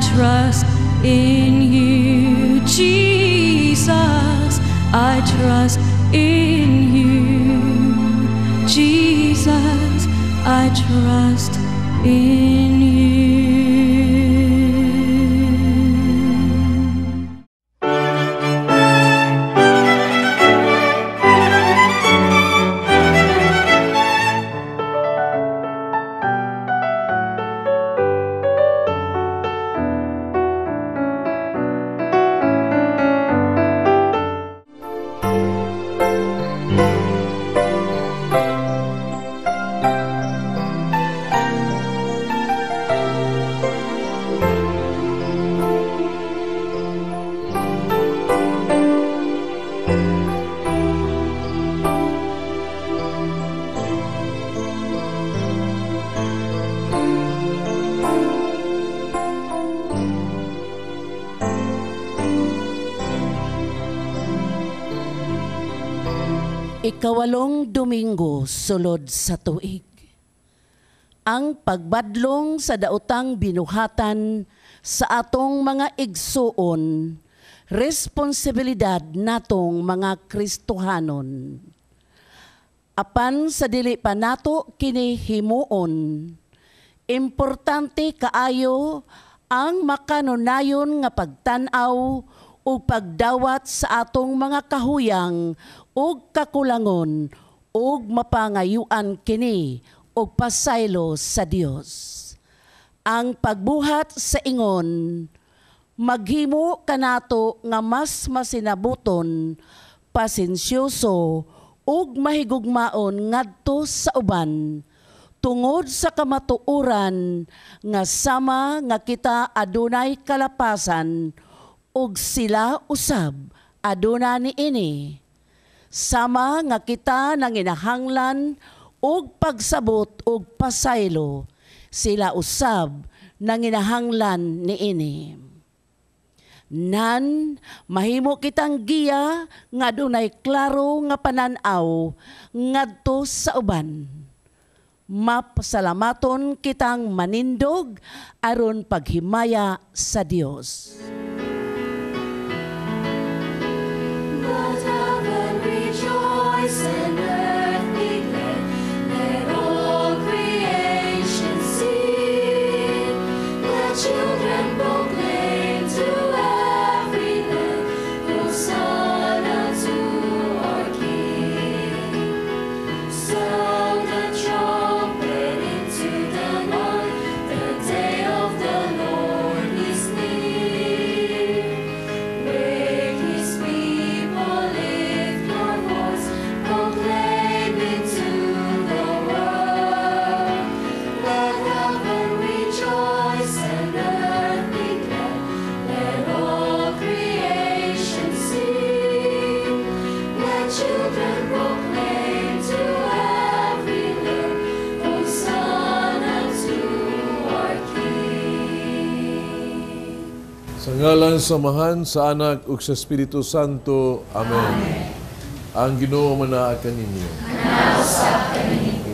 trust in you, Jesus. I trust in you, Jesus. I trust in you. Ikawalong Domingo sulod sa tuig. Ang pagbadlong sa daotang binuhatan sa atong mga igsuon, responsibilidad natong mga Kristohanon. Apan sa dili pa nato kini himuon, importante kaayo ang makanunayon nga pagtan-aw o pagdawat sa atong mga kahuyang ug kakulangon ug mapangayuan kini ug pasaylo sa Dios. Ang pagbuhat sa ingon maghimo kanato nga mas masinabuton, pasensyoso ug mahigugmaon ngadto sa uban tungod sa kamatuoran nga sama nga kita adunay kalapasan ug sila usab aduna niini. Sama nga kita nanginahanglan og pagsabot og pasaylo, sila usab nanginahanglan niini. Nan mahimo kitang giya nga dunay klaro nga pananaw ngadto sa uban. Mapasalamaton kitang manindog aron paghimaya sa Dios. And earth be glad, let all creation sing. Let children proclaim to every land, Hosanna to our King. Sound the trumpet into the night, the day of the Lord is near. Wake His people, lift your voice, proclaim it to the world. Let heaven rejoice and earth be glad. Let all creation sing. Let children proclaim to every land, Hosanna to our King. Sa ngalan samahan sa Anak ug sa Espiritu Santo. Amen. Ang Ginoo manaa kaninyo.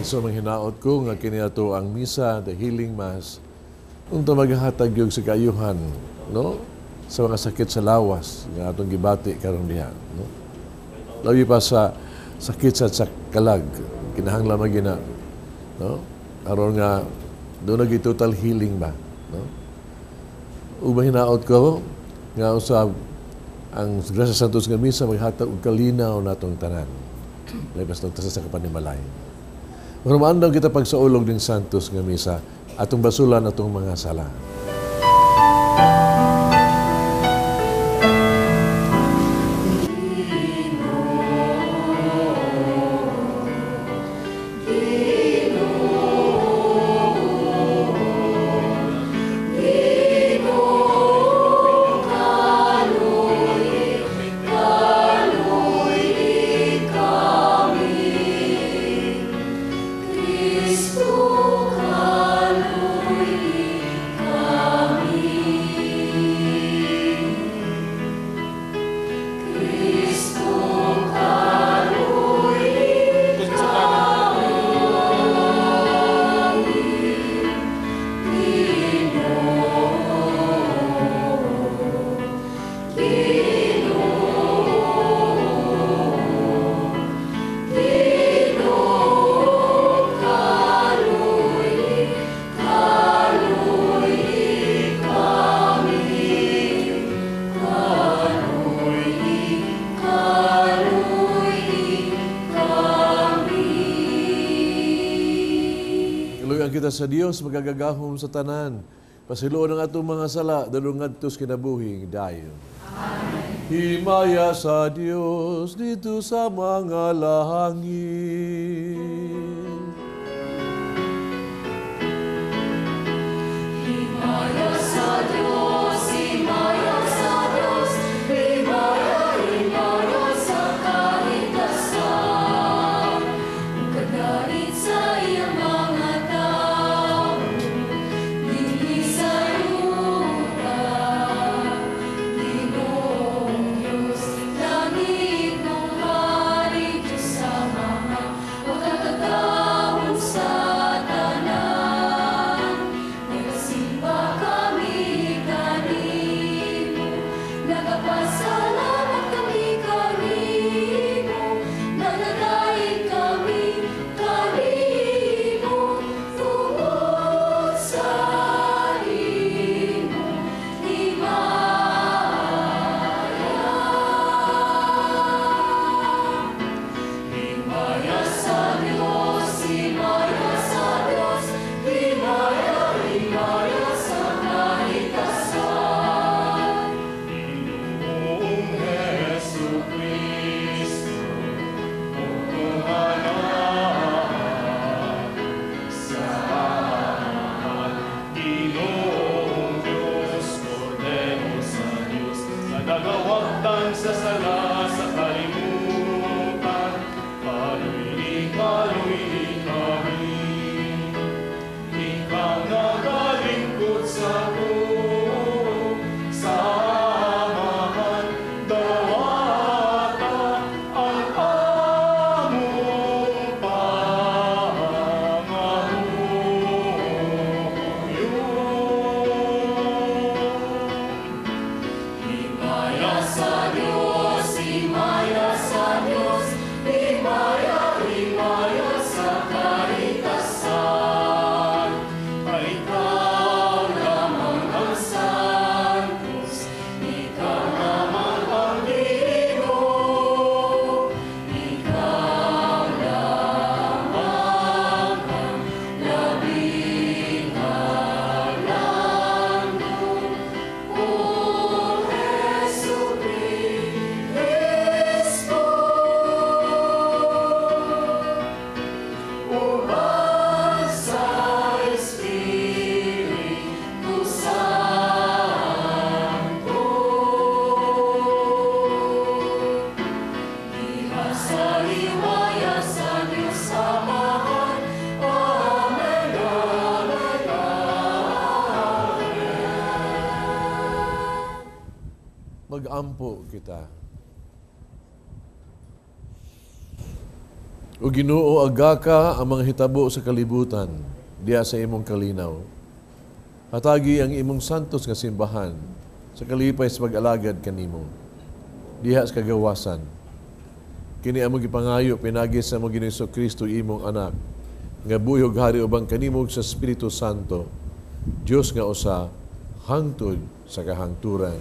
So manghinaot ko nga kini ato ang misa, the healing mass. Unta maghatag gyud sa kaayuhan, no? Sa mga sakit sa lawas nga atong gibati karon diha, no? Labi pa sa sakit sa kalag, kinahanglan magina, no? Aron nga do nagi total healing ba, no? Ug manghinaot ko nga usab ang Grasa Santos nga misa maghatag og kalinaw natong tanan. Labas ng tasa sa kapanimalay. Marumaan kita pagsaulog ng Santos nga misa atong basulan atong mga sala. Cristo, Dagan kita sa Dios magagagahom sa tanan. Pasiluon ang atong mga sala dalung ngadtos kinabuhi dayon. Amen. Himaya sa Dios dito sa mga langit. Himaya sa Diyos, himaya sa Diyos, himaya, himaya sa kalikasan. Kagalit sa iyang mga tao, hindi sa yuta. Ginoong Diyos, langit ng hari, Diyos sa mga magkakagahon sa tanan. Nagsimba kami kanimo, nagpasalamat kami kanimo, nananaig kami kanimo, tungod sa imo himaya. Himaya sa Diyos, himaya sa Diyos, himaya, himaya sa kalikasan. Ginoong Jesucristo, ang anak sa amahan. Ginoong Diyos, Kordero sa Diyos, na nagawagtang sa sala sa kalimutan. Kaluili kami, ikaw nagalingkod sa buong sa amahan. Dawata ang among pangahuyo. Himaya sa Diyos, himaya sa Diyos, himaya, himaya sa kalikasan. Ikaw lamang ang santos, ikaw lamang ang ligo, ikaw lamang ang labing halando. O Jesucristo, ubad sa Espiritu Santo, iha sa himaya sa Diyos Amahan. Amen, amen, amen. Mag-ampo kita. O Ginoo, agaka ang mga hitabo sa kalibutan, diya sa imong kalinaw. Hatagi ang imong santos nga simbahan, sa kalipay sa pag-alagad kanimo, diha sa kagawasan. Kini among gipangayo, pinagi sa among Ginoong Jesucristo, imong anak, nga buyog hari ubang kanimog sa Espiritu Santo, Diyos nga usa, hangtod sa kahangturan.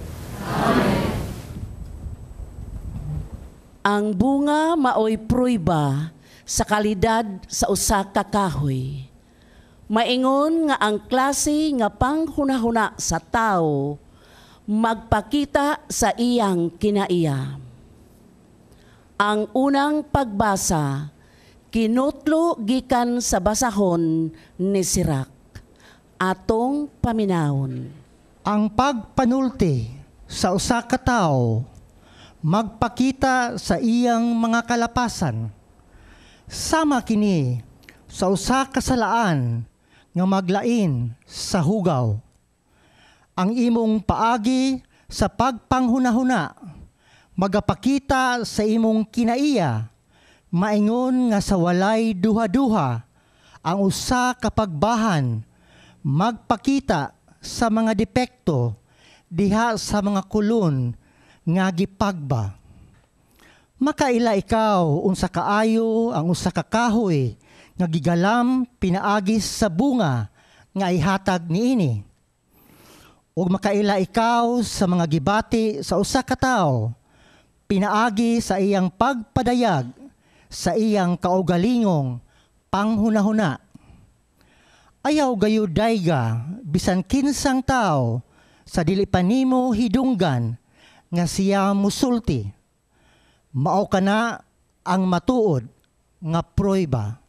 Ang bunga maoy pruiba sa kalidad sa usa ka kahoy. Maingon nga ang klase nga panghunahuna sa tao magpakita sa iyang kinaiya. Ang unang pagbasa kinutlo gikan sa basahon ni Sirach. Atong paminawon. Ang pagpanulti sa usa ka tawo magpakita sa iyang mga kalapasan. Sama kini sa usa ka salaan nga maglain sa hugaw. Ang imong paagi sa pagpanghunahuna magapakita sa imong kinaiya, maingon nga sa walay duha-duha ang usa ka pagbahan magpakita sa mga depekto diha sa mga kulon nga gipagba. Makaila ikaw unsa kaayo ang usa ka kahoy nga gigalam pinaagis sa bunga nga ihatag niini. Ug makaila ikaw sa mga gibati sa usa ka tawo pinaagi sa iyang pagpadayag sa iyang kaugalingong panghunahuna. Ayaw gayo dayga, bisan kinsang tao, sa dili pa nimo hidunggan, nga siya musulti. Mao ka na ang matuod nga prueba.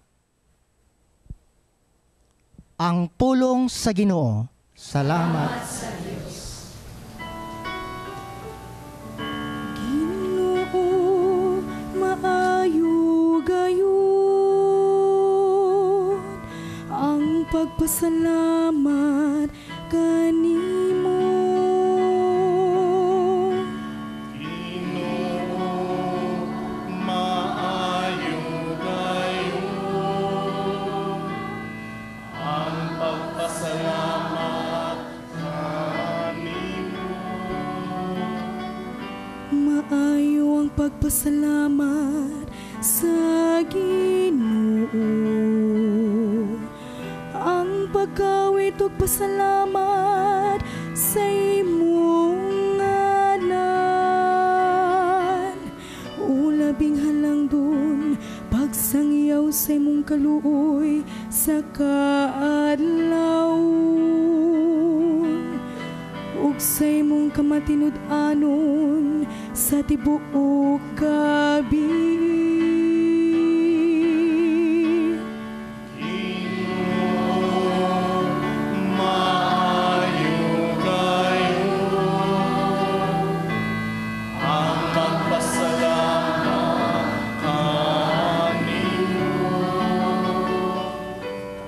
Ang pulong sa Ginoo. Salamat. Ginoo, maayo gayon ang pagpasalamat kanimo. Ginoo, maayo gayon ang pagpasalamat kanimo. Maayo ang pagpasalamat sa Ginoo. Ang pagkawit ug pasalamat sa imong ngalan. Ulabing halangdon pagsangyaw sa imong kaluoy sa kaadlawon. Ug sa imong kamatinud-anon sa tibuok gabi. Maayo gayon ang pagpasalamat kanimo.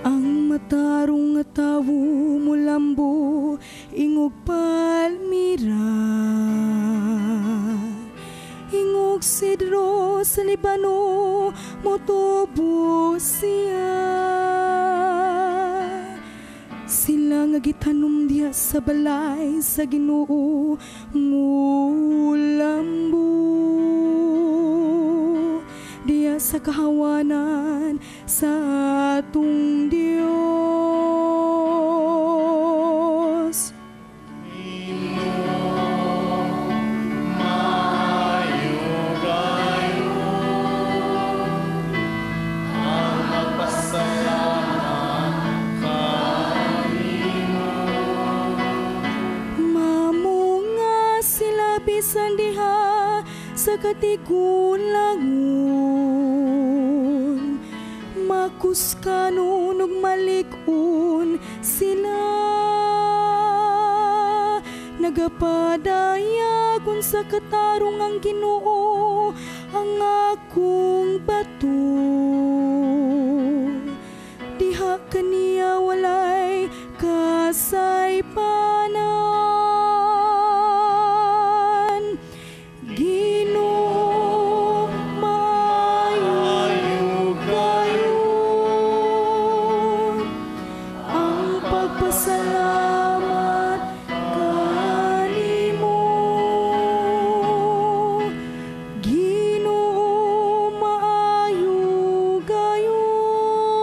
Ang matarong nga tawo mulambo ingog palmira. Ingog sidro sa Libano motubo siya. Sila nga gitanom diha sa balay sa Ginoo mulambo. Diya sa kahawanan sa atong Dios. Maayo gayon ang pagpasalamat kanimo. Mamo nga sila bisan diha sa katigulangon. Makuskanon ug malikon sila. Nagapadayagon sa katarong ang Ginoo ang akong bato. Diha kaniya walay kasaypanan. Ginoo, maayo gayon ang pagpasalamat kanimo. Ginoo, maayo gayon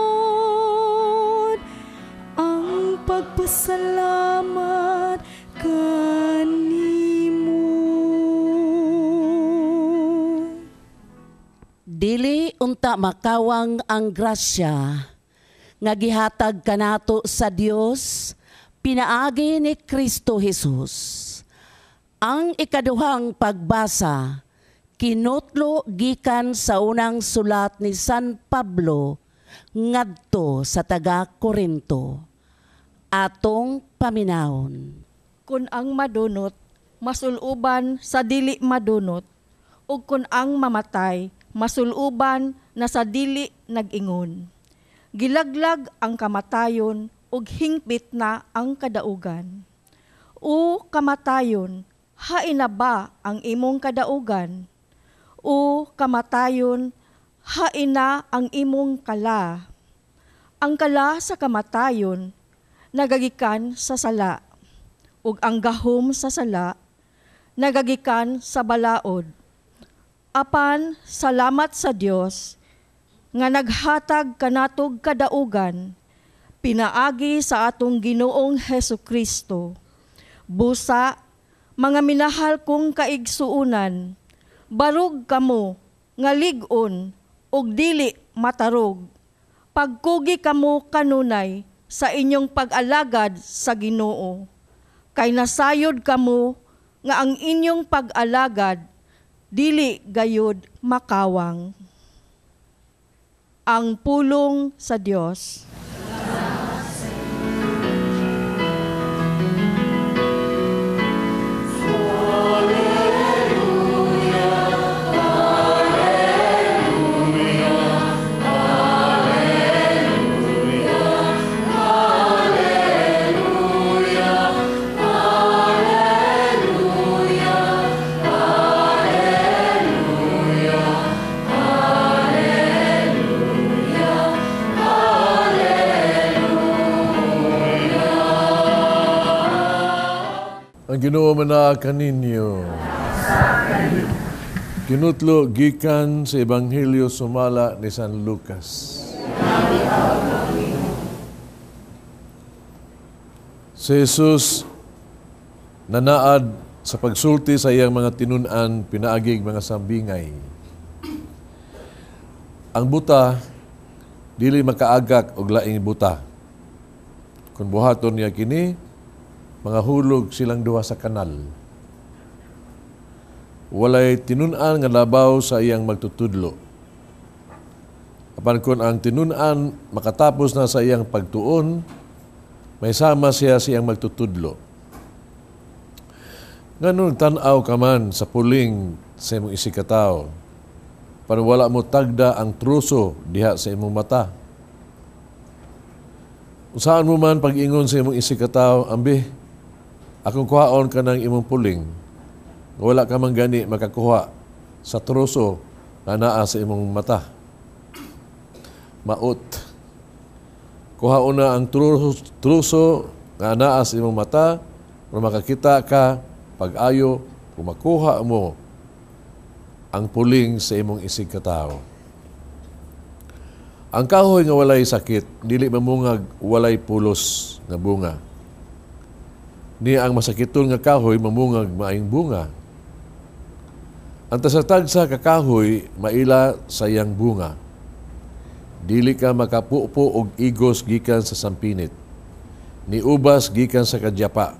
ang pagpasalamat kanimo. Dili unta makawang ang grasya nga gihatag kanato sa Dios pinaagi ni Kristo Jesus. Ang ikaduhang pagbasa kinutlo gikan sa unang sulat ni San Pablo ngadto sa taga Corinto. Atong paminawon. Kun ang madunot, masuluban sa dili madunot, ug kun ang mamatay, masuluban na sa dili nag-ingon. Gilaglag ang kamatayon, ug hingpit na ang kadaugan. O kamatayon, hain na ba ang imong kadaugan? O kamatayon, hain na ang imong kala? Ang kala sa kamatayon, nagagikan sa sala, ug ang gahom sa sala, nagagikan sa balaod. Apan salamat sa Dios nga naghatag kanatog kadaugan, pinaagi sa atong Ginoong Hesukristo. Busa, mga minahal kong kaigsuunan, barog kamo nga lig-on ug dili matarog. Pagkugi kamo kanunay, sa inyong pag-alagad sa Ginoo. Kay nasayod kamo nga ang inyong pag-alagad dili gayud makawang. Ang pulong sa Dios. Ang Ginoo manaa kaninyo. Kinutlo gikan sa Ebanghelyo sumala ni San Lucas. Si Jesus nanaad sa pagsulti sa iyang mga tinun-an pinaagig mga sambingay. Ang buta dili makaagak og laing buta. Kung buhaton niya kini, mga hulog silang duha sa kanal. Walay tinun-an nga labaw sa iyang magtutudlo. Apan kung ang tinun-an makatapos na sa iyang pagtuon, may sama siya sa iyang magtutudlo. Nganong tan-aw ka man sa puling sa imong isikataw, para wala mo tagda ang truso diha sa imong mata. Saan mo man pag-ingon sa imong isikataw, ambi, akong kuhaon ka ng imong puling, wala ka man gani makakuha sa truso na naa sa imong mata. Maot. Kuhaon na ang truso na naa sa imong mata, para makakita ka pag-ayo, kung makuha mo ang puling sa imong isig katao. Ang kahoy nga walay sakit, dili mamungag walay pulos nga bunga. Ni ang masakiton nga kahoy mamungag maayong bunga. Ang tasatagsa ka kahoy maila sa iyang bunga. Dili ka makapupo og igos gikan sa sampinit, ni ubas gikan sa kadyapa.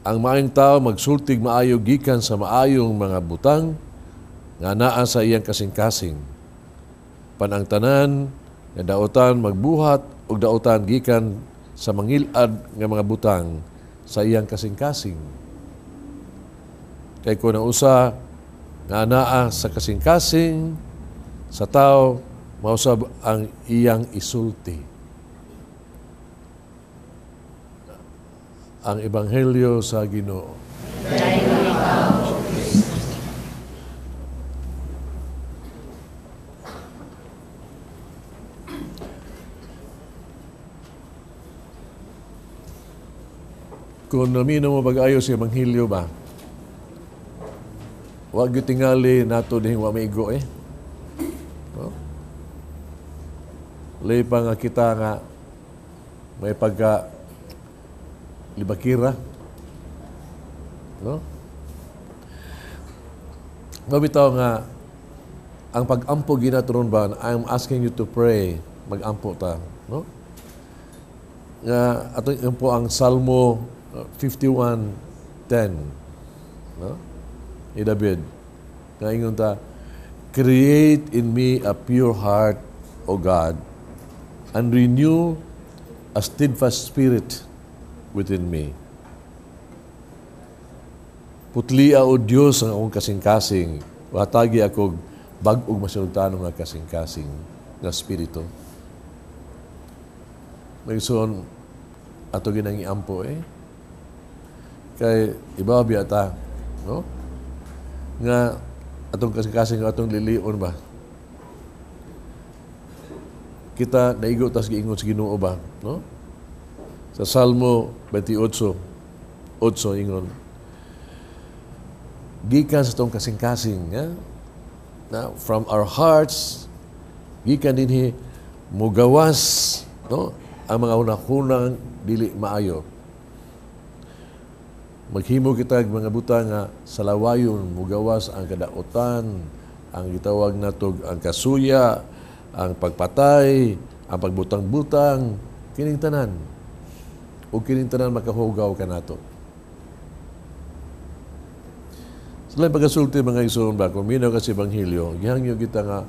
Ang maayong tao magsultig maayo gikan sa maayong mga butang nga naa sa iyang kasing-kasing. Panang tanan nga daotan magbuhat og daotan gikan sa mangilad nga mga butang sa iyang kasing-kasing. Kay kung usa nga naa sa kasing-kasing sa tao, mausab ang iyang isulti. Ang Ebanghelyo sa Ginoo. Kung namino mo pag-ayo sa Ebanghelyo ba, wag yung tingali nato dihing wa maigo eh. No? Lay pa nga kita nga may pagka libakira. No? Mabitaw nga ang pag-ampo ginaturon ba, I'm asking you to pray, mag-ampo ta. No? Nga ato po ang Salmo 51:10, no? Ni David. Nga ingon ta, create in me a pure heart, O God, and renew a steadfast spirit within me. Putlia o Diyos ang akong kasing-kasing, watagi ako bag-og masultano nga kasing-kasing nga spirito. May son ato ginang iampo eh. Kay ibaw biyata, no? Nga atong kasing-kasing atong lilion ba? Kita naigo tas giingon sa Ginoo ba, no? Sa Salmo 28:8 ingon, gikan sa atong kasing-kasing, na from our hearts gikan dinhi mugawas, no? Ang mga hunahunang dili maayo. Maghimo kita mga buta nga sa lawayon, mugawas ang kadaotan, ang gitawag natog ang kasuya, ang pagpatay, ang pagbutang-butang, kining tanan o kining tanan makahugaw ka nato. Sila pagkasulti mga igsoon ba, kung minaw ka sa Ebanghelyo, gihangyo kita nga,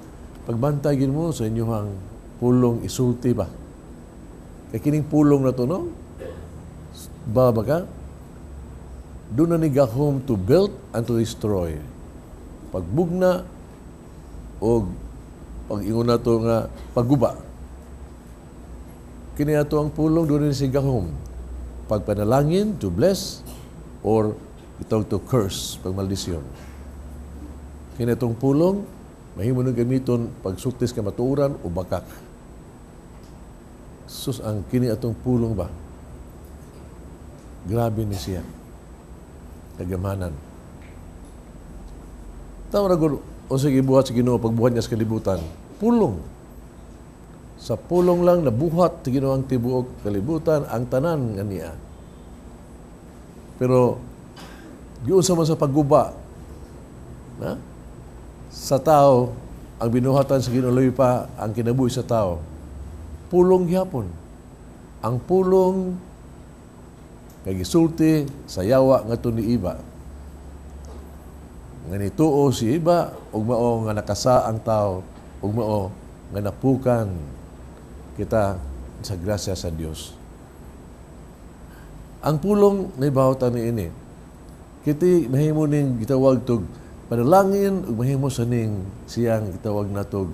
pagbantay mo sa inyong pulong isulti ba? Kaya kining pulong na to, no? Baba ka? Doon na ni gahom to build and to destroy. Pagbugna o pag-ingon na to nga pagguba. Kini ato ang pulong doon ni si gahom. Pagpanalangin to bless or itong to curse, pagmaldisyon. Kini atong pulong, mahimo nang gamiton pagsultis ka matuuran o bakak. Sus, ang kini atong pulong ba? Grabe ni siya. Kagamanan. Tama na gud, o sige buhat sa Ginoo pagbuhat niya sa kalibutan. Pulong. Sa pulong lang nabuhat sa Ginoo ang tibuok kalibutan ang tanan nga niya. Pero giun sa man sa pagguba, na? Sa tao, ang binuhatan sa Ginoo labi pa ang kinabuhi sa tao. Pulong gyapon. Ang pulong kay gisulti sa yawa nga to ni iba. Nga nituo si iba ug mao nga nakasa ang tao ug mao nga napukan kita sa grasya sa Dios. Ang pulong na ibawatan ni ini. Kiti mahimo ning gitawag tog panalangin ug mahimo sa ning siyang gitawag natog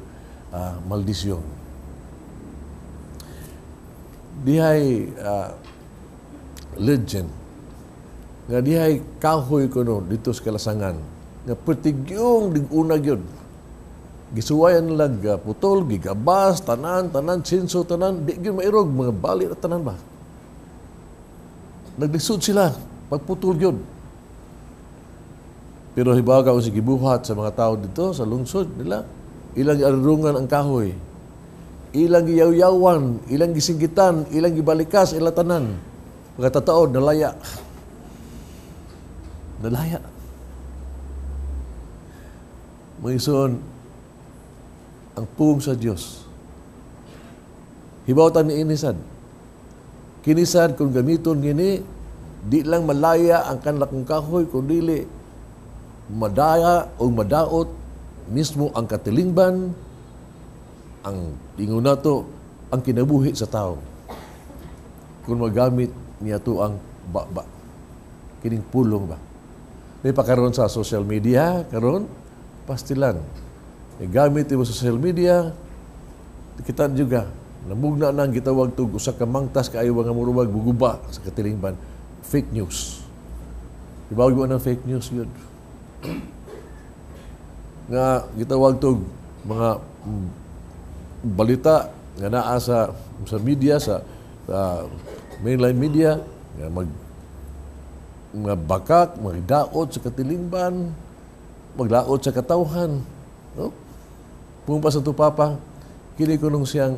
maldisyon. Dihay legend nga dihay kahoy kuno dito sa Kalasangan nga pertigyong diguna gyud gisuwayan lag putol gigabas tanan sinso tanan di gyud mairog mga bali na tanan ba naglisod sila pagputol gyud pero hibaw ka si gibuhat sa mga tao dito sa lungsod nila ilang arungan ang kahoy ilang giyaw-yawan ilang gisinggitan ilang gibalikas ila tanan pagkatataod, nalaya. Nalaya. Mga ison, ang pung sa Diyos. Hibawtan ni inisad. Kinisad kung gamiton gini, di lang malaya ang kanlakong kahoy, kung dili madaya o madaot mismo ang katilingban, ang ingon nato, ang kinabuhi sa tao. Kung magamit niya to ang ba kining pulong ba. May pakaroon sa social media, karon pastilan. May gamit mo sa social media, kita juga namugna nang gitawag tug usa ka mangtas kaayo nga murubag guguba sa katilingban. Fake news. Ibawag mo ng fake news yun. Nga gitawag tug mga balita nga naa sa media sa mainline media nga magbakak, magdaot sa katilingban, maglaot sa katawhan. No? Pumpa sa tupapa, kini ko nung siyang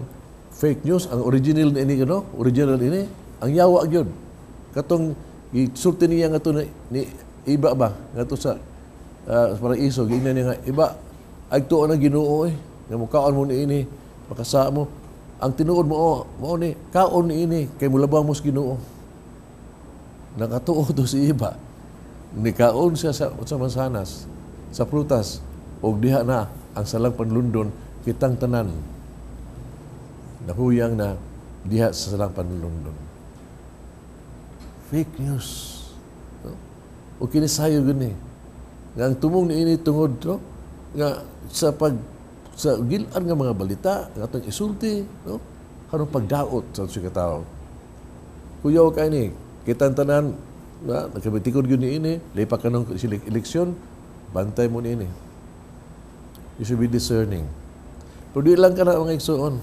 fake news, ang original na ini, no? Original ini, ang yawa gyud. Katong isulti niya nga to ni iba ba? Nga to sa parang iso, gina niya nga, iba, ay tuon ang Ginoo nga mukaon mo ni ini, makasa mo, ang tinuod mo ni kaon ni ini kay mulabang mo sa Ginoo. Nakatuo to si iba. Ni kaon siya sa mansanas, sa prutas, og diha na ang salang panlundon kitang tanan. Nahuyang na diha sa salang panlundon. Fake news. No? O kinisayo gani. Nga ang tumong ni ini tungod to nga sa gilan nga mga balita, nga itong isulti, no? Harong pagdaot sa siya katao. Kuyaw ka ini, kitang tanan, nagkabitikod yun ni ini, lipa ka ng eleksyon, bantay mo ni ini. You should be discerning. Pero di lang ka na mga igsoon.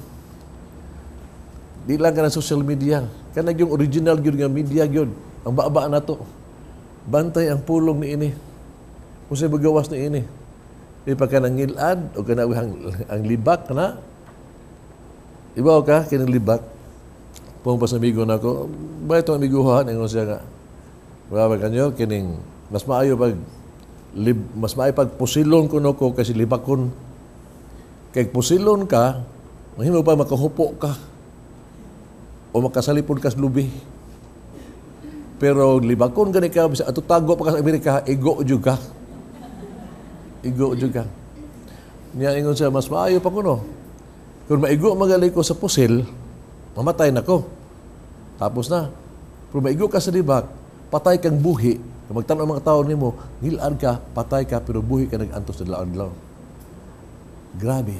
Di lang ka na social media. Kanag yung original yun nga media yun. Ang baba na to. Bantay ang pulong ni ini. Kung sa'y magawas ni ini. Di pa ka nangilad o ka na ang libak na. Ibaw ka, kinang libak. Pumpas amigo na ako, ba itong amiguhan? Ingon siya nga. Bawa kanyo, kining, mas maayo pag pusilon ko no ko kasi libakon. Kaya pusilon ka, mahimo pa makahupo ka. o makasalipod ka sa lubi. Pero libakon gani ka, bisa ato tago pa ka sa Amerika, igo juga. Igo juga. Niya ingon siya, mas maayo pa ko no. Kung maigo magali ko sa pusil, mamatay na ko. Tapos na. Kung maigo ka sa libak, patay kang buhi. Kung magtanong mga tao nimo, ngilaan ka, patay ka, pero buhi ka nag-antos sa laon-laon. Grabe.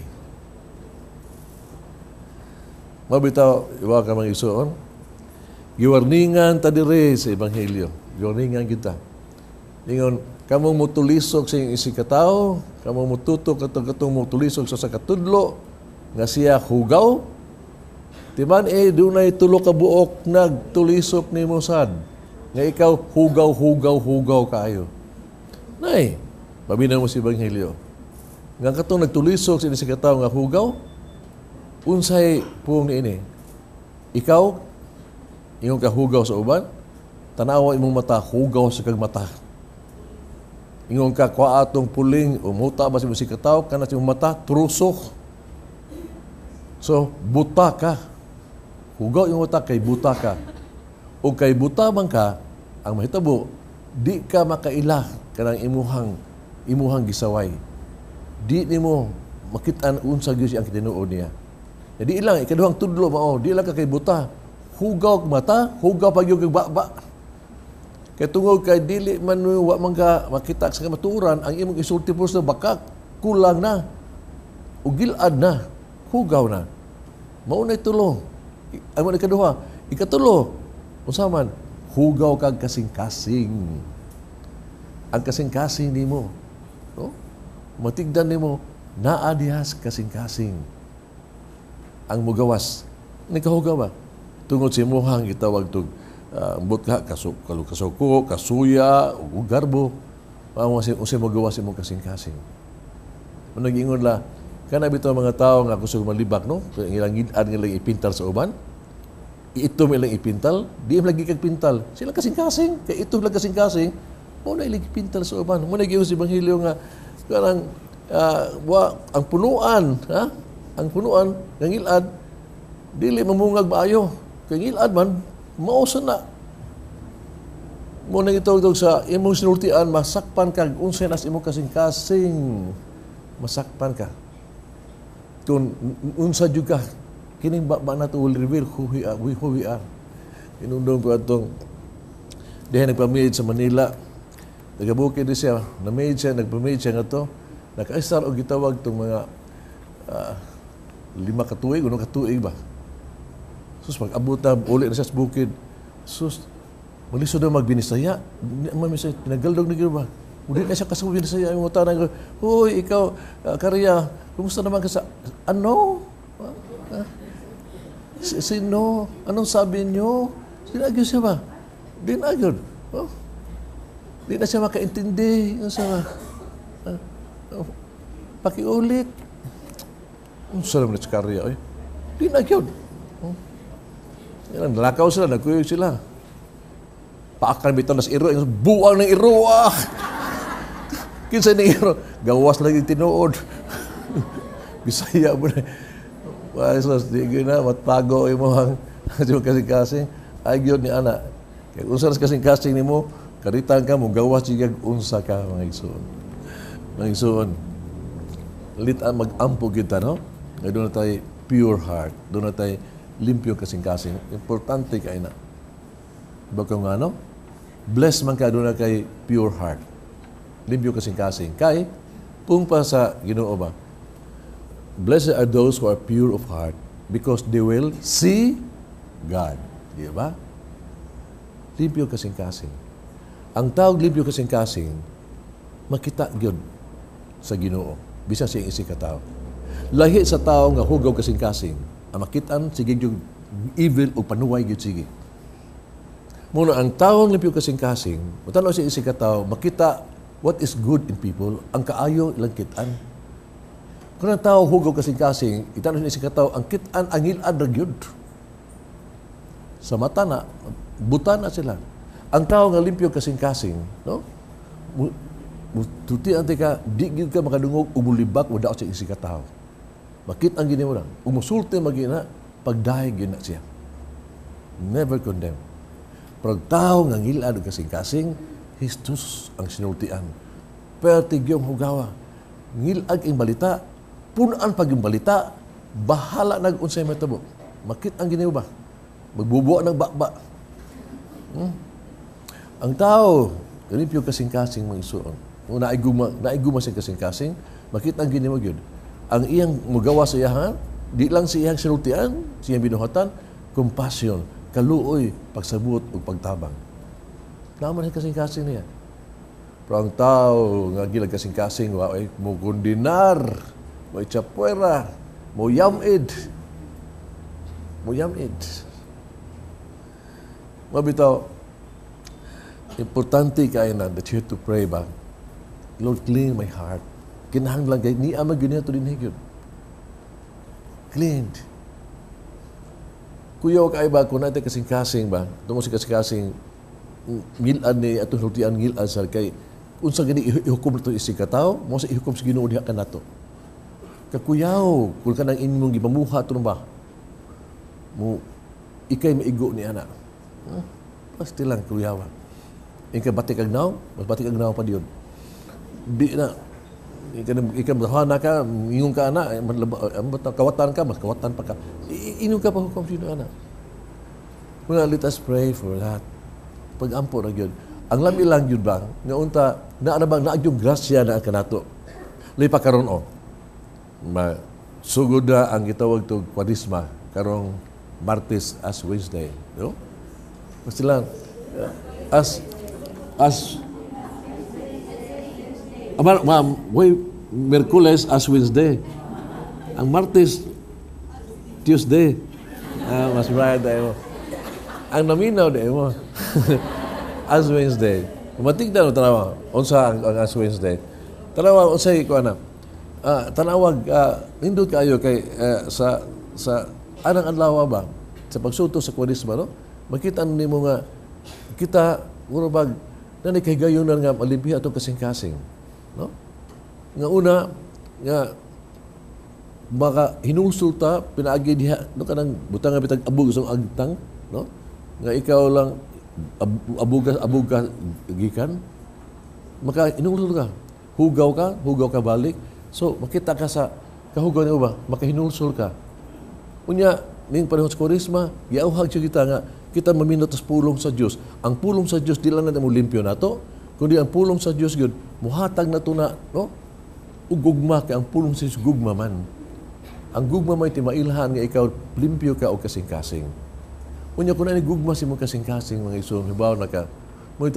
Mabitaw, iwa ka mga isuon. Giwarningan ta dire sa Ebanghelyo. Giwarningan kita. Ingon, kamong mutulisok sa iyong isikataw, kamong mututok katong mutulisok sa katudlo, nga siya hugaw. Timan dunay tulo ka buok nagtulisok ni Musad. Nga ikaw hugaw kaayo. Nay, paminaw mo si Ebanghelyo. Nga katong nagtulisok sa isikataw nga hugaw, unsay pung ini. Ikaw, ingon ka hugaw sa uban, tanawa imong mata, hugaw sa kag mata. Ingon ka, kwa atong puling, umuta ba si musikataw, kana sa imong mata, trusok. So, buta ka. Hugaw yung mata, kay buta ka. O kay buta man ka, ang mahitabo, di ka makaila kanang imuhang gisaway. Di nimo makitaan unsa gyud ang kitinuod niya. Di ilang, ikaduhang tudlo mao, di lang ka kay buta. Hugaw mata, hugaw pag yung baba. Kaya tungod kay dili man wa man ka makita sa kamaturan, ang imong isulti po sa bakak, kulang na. Ugilad na, hugaw na. Maunay tulo. Ang ikaduha, ikatulo, usaman, hugaw kag kasing-kasing. Ang kasing-kasing nimo, no? Matigdan nimo, naa dihas kasing-kasing. Ang mugawas, nikahugaw ba? Tungod si muhang gitawag tug butka kasuko, kasuya, o garbo. Usay magawas imong kasing-kasing. Nag-ingon la, kana bitaw mga tao nga kusog malibak no, ilang gid-an nga lang ipintal sa uban. Itom ilang ipintal, di lagi kag pintal. Sila kasing-kasing, kay ito lang kasing-kasing, mo na ilang ipintal sa uban. Mo nag-ingon si Ebanghelyo nga kanang ang punuan, ha? Ang punuan ng ilad dili mamungag maayo. Kay ngilad man, mausa na. Muna itog sa imong sinultian, masakpan ka, unsay nas imong kasing-kasing, masakpan ka. Kung unsa jud ka, kining ba na to will reveal who we are. Inundong ko atong, diha nagpamid sa Manila, nagabukid din siya, nagpamid siya nga to, nakaisar o gitawag itong mga 5 katuig, 1 katuig ba? Sus, pag-abot na, uli na siya sa bukid. Sus, maglisod na magbinisaya. Pinagaldog na gano'n ba? Uli na siya kasama binisaya. Yung mga tanang, huy, ikaw, Karya, kumusta naman ka sa... Ano? Sino? Anong sabi niyo? Dinagyo siya ba? Dinagyo. Oh. Di na siya makaintindi. Yung sa... pakiulit. Ang salam na si Karya. Dinagyo. Yan, nalakaw sila, nagkuyog sila. Paakan bitaw na sa iro, buwang ng iro, Kinsa ng iro, gawas lang yung tinuod. Bisaya mo na. Sos, di na, matpago yung mga kasing-kasing. Ay, yun ni Ana. Kaya unsa na kasing-kasing ni mo, karitan ka mo, gawas yung unsa ka, mga igsoon. Mga igsoon. Litaan mag-ampo kita, no? Doon na tayo pure heart. Doon na tayo limpyo kasing-kasing. Importante kay na. Diba kung ano? Bless man ka doon na kay pure heart. Limpyo kasing-kasing. Kay, pung pa sa Ginoo ba? Blessed are those who are pure of heart because they will see God. Di ba? Limpyo kasing-kasing. Ang tawag limpyo kasing-kasing, makita gyud sa Ginoo. Bisa siya isikataw. Lahi sa tao nga hugaw kasing-kasing, ang makitaan, sige yung evil o panuway yung sige. Muna, ang taong limpyo kasing-kasing, matanaw siya isikataw, makita what is good in people, ang kaayo ilang kitaan. Kung ang tao hugaw kasing-kasing, itanaw siya isikataw, ang kitaan, ang ilad na yun. Sa mata na, buta na sila. Ang tao nga limpyo kasing-kasing, no? Tuti ang tika, di ka makadungog, umulibak, wala siya isikataw. Makit ang gini mo lang. Umusulte magina, pagdahig yun na siya. Never condemn. Pero tao nga ngilad o kasing-kasing, Histus ang sinultian. Pertigyong hugawa. Ngilad ang balita, punaan pag yung balita, bahala nag-unsay matabo. Makit ang giniw ba? Magbubuo ng bakba. Ang tao, ganipyo kasing-kasing mga isuon. Kung naiguma sa kasing-kasing, makit ang giniw yun. Ang iyang magawa sa iyahan, di lang sa iyang sinultian, sa iyang binuhatan, compassion, kaluoy, pagsabot o pagtabang. Naman sa kasing-kasing niya. Pero ang tao, nga gilag kasing-kasing, mo kundinar, mo itsapuera, mo yamid. Mabitaw, importante kayo na that you have to pray ba? Lord, clean my heart. Kinahanglan kayo, ni amag yun ito din higyon. Cleaned. Kuya, kayo ba, kung natin kasing-kasing ba, tungo si kasing-kasing, ngilad ni atong hultian ngilad sa kay, unsa gani ihukom ito isig katao, mo sa ihukom sa Ginoo diha ka nato. Kakuyaw, kung ka nang inyong gipamuha ito ba, mo, ikay maigo ni anak. Pasti lang kuyawan. Ika batik agnaw, mas batik agnaw pa diyon. Di na, ika mahana ka, ingong ka anak, kawatan ka, mas kawatan pa ka. Inyong ka pa hukom sino anak. Muna, let us pray for that. Pag-ampo na yun. Ang lami lang yun bang, nga unta, naanabang yung grasya na ang kanato. Lipa karon o. Sugod na ang gitawag to Kwarisma, karong Martes as Wednesday. No? Basta lang, Merkules as Wednesday. Ang Martes, Tuesday. Mas brad tayo. Ang naminaw na mo. As Wednesday. Matigdan mo tanawa. Unsa ang as Wednesday. Tanawa, unsay ko anak. Tanawag, nindot kayo kay sa anang adlaw ba? Sa pagsuto sa Kwarisma, no? Makita nimo nga kita murabag na kay gayunan nga malimpiha atong kasing-kasing, no? Nga una nga maka hinulsulta pinaagi diha no kanang butang nga bitag abog sa agtang, no? Nga ikaw lang abog ka gikan maka hinulsul ka. Hugaw ka balik. So makita ka sa kahugaw niyo ba? Makahinulsul ka. Unya ning panahon sa Kwarisma, giauhag siya kita nga kita maminot sa pulong sa Dios. Ang pulong sa Dios di lang na mo limpyo nato, kundi ang pulong sa Dios gyud muhatag na to na, no? Ugugma kay ang pulong sa Dios gugma man. Ang gugma may timailhan nga ikaw limpyo ka o kasing-kasing. Unya kun ani gugma si mo kasing-kasing mga igsoon, hibaw na ka. Mo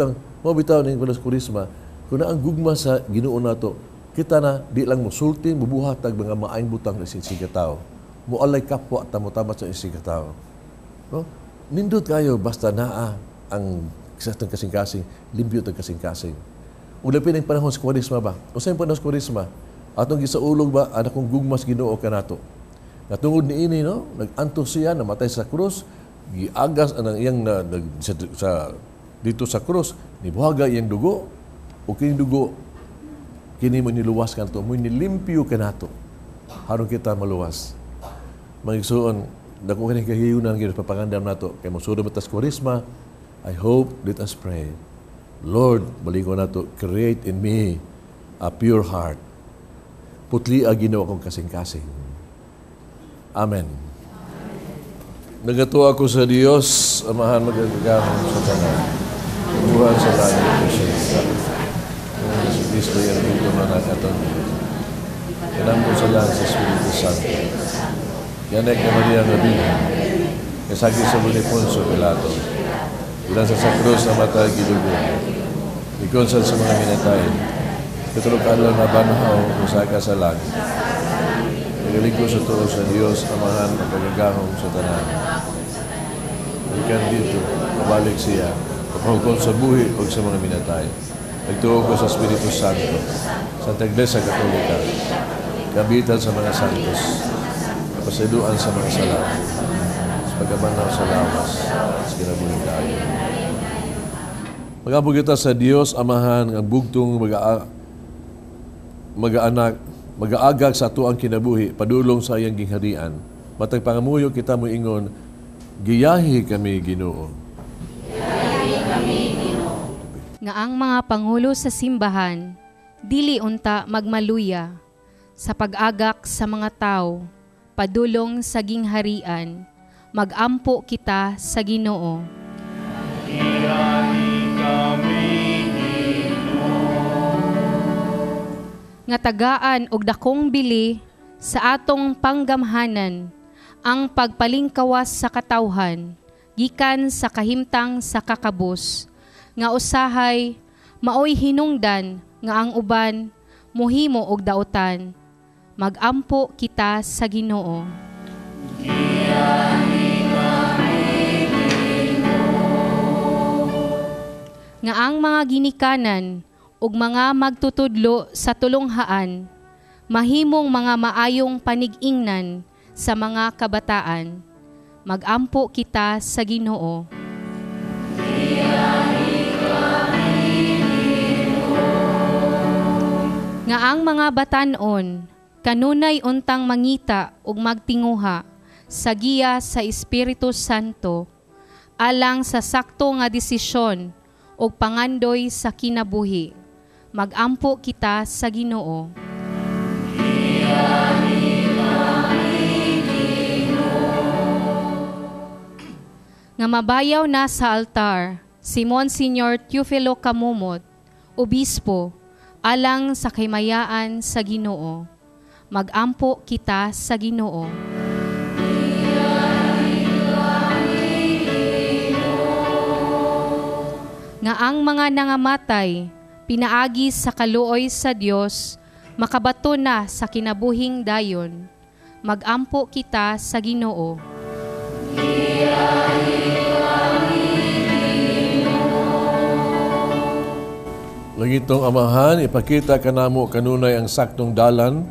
bitaw ning panahon sa Kwarisma, kun ang gugma sa Ginoo nato, kita na di lang mo sulti, mubuhatag mga maayong butang na isig tao. Mualay kapwa ta mo tamat sa isig tao. No? Nindot kayo basta naa ang kasing-kasing, limpyo tag kasing-kasing. Ulapin ang panahon sa Kwarisma ba? Usa ang panahon sa Kwarisma, atong gisaulog ba anak kong gugmas Ginoo kanato. Natungod ni ini, no, nag-antos siya namatay sa krus, giagas anang iyang dito sa krus, nibuhaga iyang dugo, o kining dugo kini mo niluwas kanto, mo nilimpyo kanato. Harong kita maluwas. Magigsuon, dako kini kahiyunan gyud papangandam nato kay mosudo batas Kwarisma. I hope, let us pray. Lord, baliko nato, create in me a pure heart. Putli ginawa kong kasing-kasing. Amen. Nagato ako sa Dios, amahan magagahon sa tanan. Buhan sa langit ko siya. Si Kristo yan dito na nakaton. Kinampo sa langit sa Espiritu Santo. Yanek na Maria na Birhen. Kasagi sa Poncio Pilato. Ilan sa krus na mata gidugo. Ikonsan sa mga minatay. Katulukan lang na banhaw usaka sa langit. Nagalig ko sa tulo sa Diyos, amahan ang pagagahong sa tanan. Ikan dito, mabalik siya. Kapahukon sa buhi o sa mga minatay. Nagtuog ko sa Espiritu Santo. Santa Iglesia Katolika. Kabitan sa mga santos. Kapasiduan sa mga sala. Sa pagkabanaw sa lawas. Sa kinabuling tayo. Magabog kita sa Diyos, amahan ang bugtong mag-aagag sa ato ang kinabuhi, padulong sa iyang gingharian. Matag pangamuyo kita mo ingon, Giyahi kami, Ginoo. Nga ang mga pangulo sa simbahan, dili unta magmaluya sa pag-agak sa mga tao, padulong sa gingharian, magampo kita sa Ginoo. Giyahi kami, Nga tagaan og dakong bili sa atong panggamhanan, ang pagpalingkawas sa katawhan, gikan sa kahimtang sa kakabus, nga usahay, maoy hinungdan, nga ang uban, muhimo og dautan. Magampo kita sa Ginoo. Nga ang mga ginikanan, ug mga magtutudlo sa tulonghaan, mahimong mga maayong panig-ingnan sa mga kabataan. Magampo kita sa Ginoo. Nga ang mga batanon, kanunay untang mangita ug magtinguha sa giya sa Espiritu Santo, alang sa sakto nga desisyon ug pangandoy sa kinabuhi. Magampo kita sa Ginoo. Nga mabayaw na sa altar si Monsignor Teofilo Camumot, Obispo, alang sa kaymayaan sa Ginoo. Magampo kita sa Ginoo. Nga ang mga nangamatay, pinaagi sa kaluoy sa Dios, makabato na sa kinabuhing dayon. Magampo kita sa Ginoo. Langitong Amahan, ipakita kanamo kanunay ang saktong dalan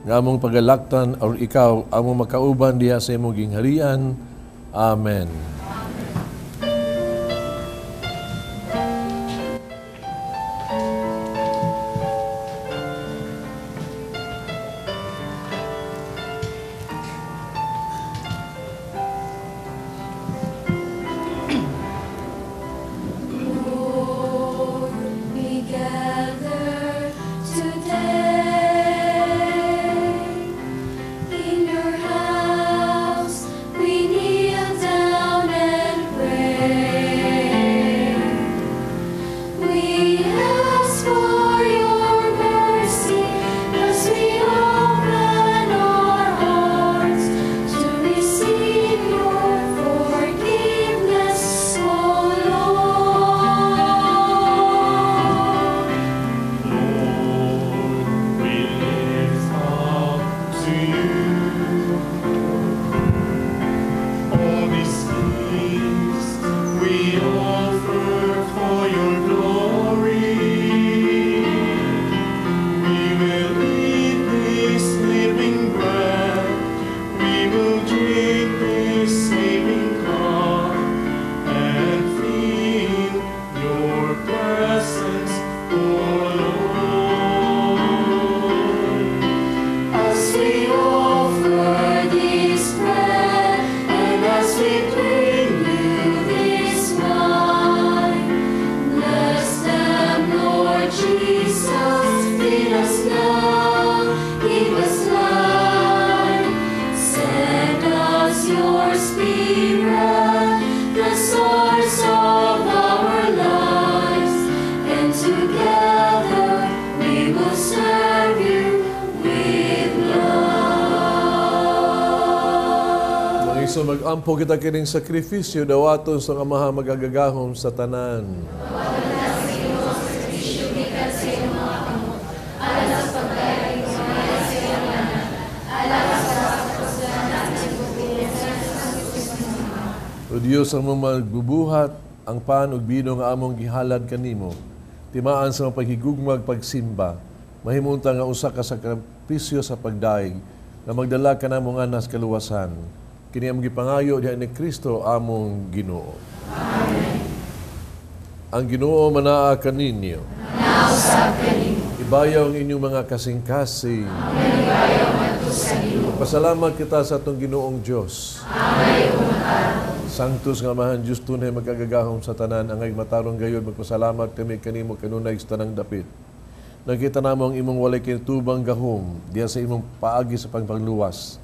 nga among pagalaktan or ikaw among makauban diha sa imong gingharian. Amen. We gather today in your house. We kneel down and pray. We ask for your mercy as we open our hearts to receive your forgiveness, O Lord. we lift up to you all these things we offer for your glory. We will eat this living bread, we will drink this living cup, and feel your presence, O Lord. As we offer this bread and as we bring you this wine, bless them, Lord Jesus. Feed us now, give us life. Send us your Spirit, the source of our lives, and together we will serve you with love. Mga iso mag-ampo kita kining sakripisyo dawaton sa Amahan magagagahom sa tanan. O Diyos ang mong magbubuhat, ang pan ug bino nga among gihalad kanimo, timaan sa mga paghigugmag pagsimba, mahimunta nga usa ka sakripisyo sa pagdaig, na magdala ka namong anas kaluwasan. Kini among gipangayo diha ni Kristo among Ginoo. Amen. Ang Ginoo manaa kaninyo. Nausap kanimo. Ibayaw ang inyong mga kasing-kasing. Ibayaw man to Pasalamat kita sa atong Ginoong Dios. Sanctus nga Amahan Diyos tunay magkagagahom sa tanan, angay matarong gayod magpasalamat kami kanimo kanunay sa tanang dapit. Nakita namo ang imong walay kinitubang gahom diya sa imong paagi sa pagluwas.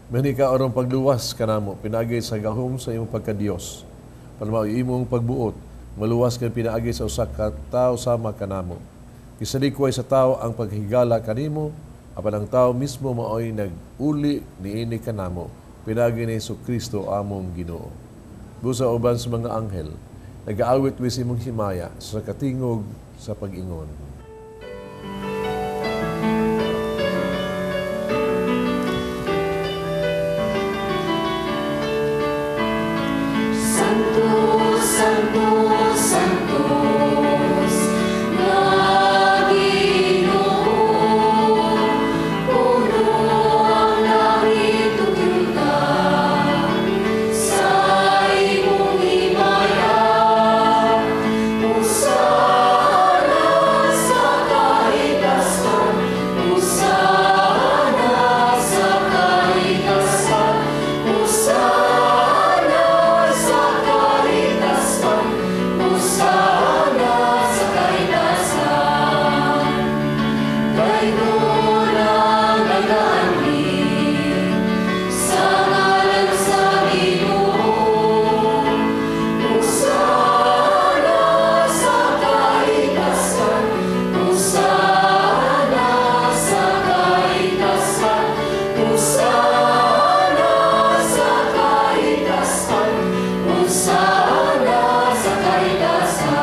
Mani ka orong pagluwas kanamo pinaagi sa gahom sa imong pagka-Dios. Palmao imong pagbuot maluwas kay pinaagi sa usa ka tawo sama kanamo. Kisalikway sa tawo ang paghigala kanimo, apan ang tawo mismo maoy nag-uli niini kanamo. Pinagi ni Jesucristo among Ginoo. Busa uban sa mga anghel, nag-aawit wis imong himaya sa katingog sa pag-ingon. Santos, Santos, Santos, na Ginoo, puno ang langit ug lupa, sa imong himaya, usana sa kahitasan, usana sa kahitasan, usana sa kahitasan, usana sa kahitasan. Kay nunang nag-aanig sa ngalan sa Ginoo, usana sa kahitasan, usana sa kahitasan, usana sa kahitasan, usana sa kahitasan.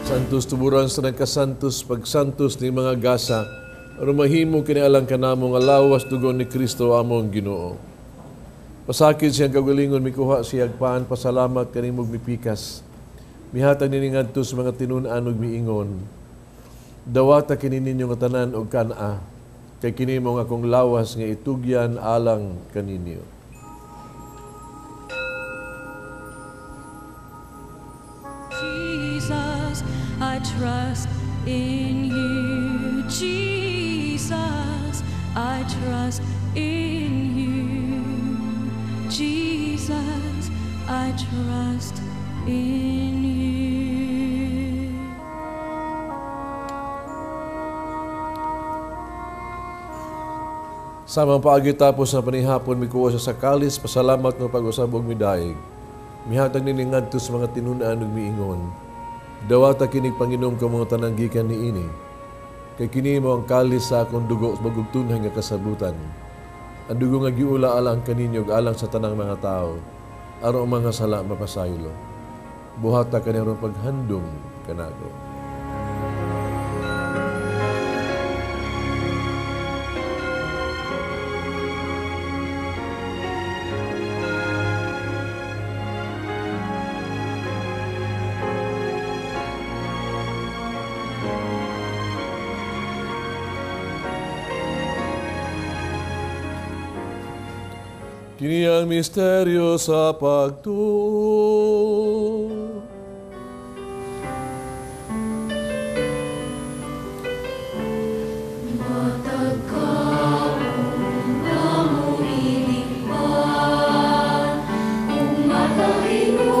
Santos tuburan sa nagkasantos pagsantos ni mga gasa, rumahimo kinialang kanamo nga lawas dugon ni Kristo among Ginoo. Pasakit siyang kagalingon mikuha siyag paan pasalamat kanimog mipikas. Mihatag nini ngadto sa mga tinun-an ug miingon. Dawata kini ninyo nga tanan og kana, kay kini mo nga akong lawas nga itugyan alang kaninyo. Jesus, I trust in you. Jesus, I trust in you. Jesus, I trust in you. Samang paagi tapos sa panihapon mikuha sa kalis pasalamat ng pag-usabog midaig. Mihatag nini ngadto sa mga tinun-an ug miingon. Dawata kinig Panginoon ka mga tanang gikan niini. Kay kini mo ang kalis sa akong dugo sa bagong tunay nga kasabutan. Ang dugo nga giula alang kaninyo ug alang sa tanang mga tao. Aron ang mga sala mapasaylo. Buhata kanirong paghandom kanako. Kini ang misteryo sa pagtuo. Matag ka na murilikpan, kung matalino,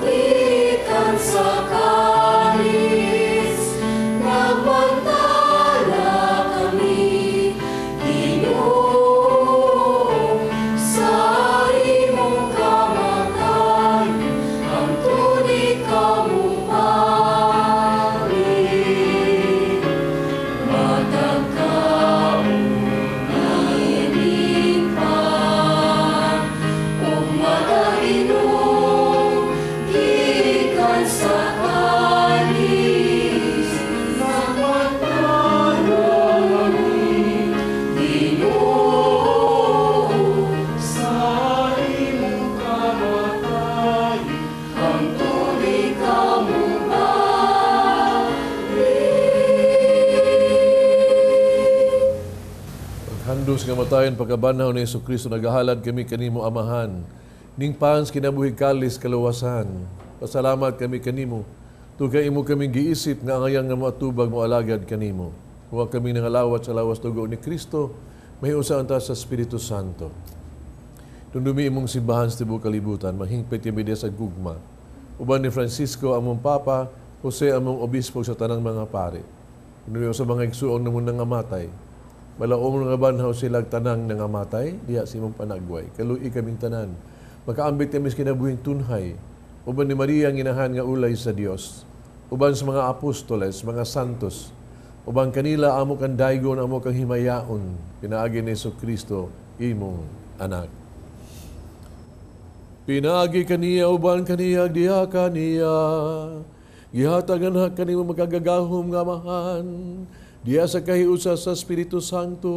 ikan sa kalis, nagpantala kami, Ginoo, sa imong kamatayon, ang tunay kamupalit. Matag ka umilikpan, kung matalino, gikan sa kalis, nagpantala kami, Ginoo, sa imong kamatayon, ang tunay kamupalit. Paghandom sa kamatayon pagkabanaw ni Jesucristo nagahalad kami kanimo amahan. Ning pans kinabuhi kalis kaluwasan. Pasalamat kami kanimo. Tugay imo kaming giisip nga angayang nga matubag mo alagad kanimo. Huwag kami nangalawat sa lawas dugo ni Kristo, may usa anta sa Espiritu Santo. Tundumi imong simbahan sa tibuok kalibutan, mahingpit kami sa gugma. Uban ni Francisco, among Papa, Jose, among Obispo sa tanang mga pari. Tundumi sa mga igsuon na mong nangamatay. Malaom nga banhaw sila tanang nangamatay, diya si imong panagway. Kaluy kaming tanan. Makaambit kami sa kinabuhing tunhay. Uban ni Maria ang inahan nga ulay sa Dios. Uban sa mga apostoles, mga santos. Uban kanila amo kang daygon, amo kang himayaon. Pinaagi ni Jesucristo, imong anak. Pinaagi kaniya, uban kaniya, diha kaniya. Gihatagan ha kanimo magagagahom nga mahan. Diya sa kahiusa sa Espiritu Santo,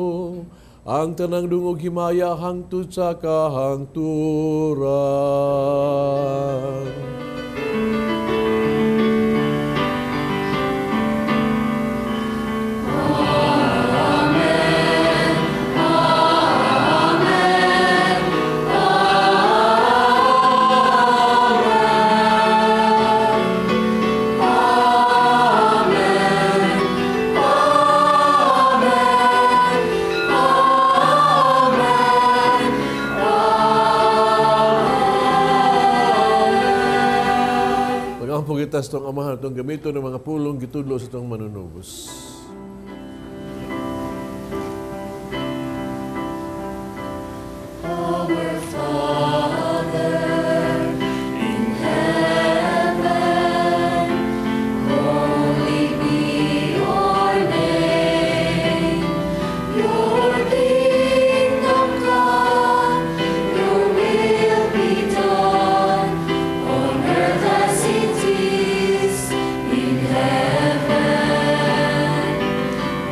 ang tanang dungog himaya hangtod sa kahangturan. Pagitas itong amahan, itong gamito ng mga pulong gitudlo sa itong manunubos. Our Father in heaven, holy be your name. Your kingdom come, your will be done, on earth as it is in heaven.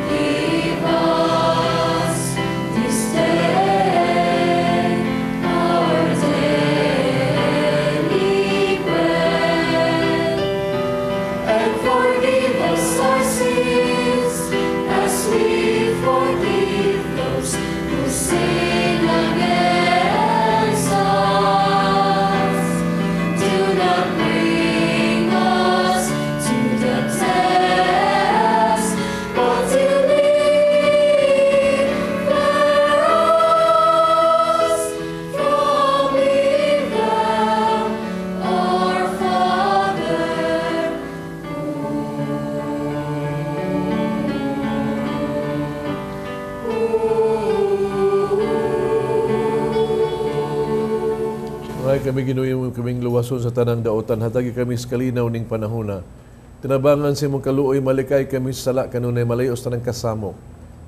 Give us this day our daily bread, and forgive us our sins as we forgive those who sin against us. Do not bring us to the test, but deliver us from evil. Our Father, Ay kami ginuyong kaming luwason sa tanang daotan, hatagi kami sa kalinaw ning panahona. Tinabangan si mong kaluoy, malikay kami sa sala, kanunay malayos tanang kasamo.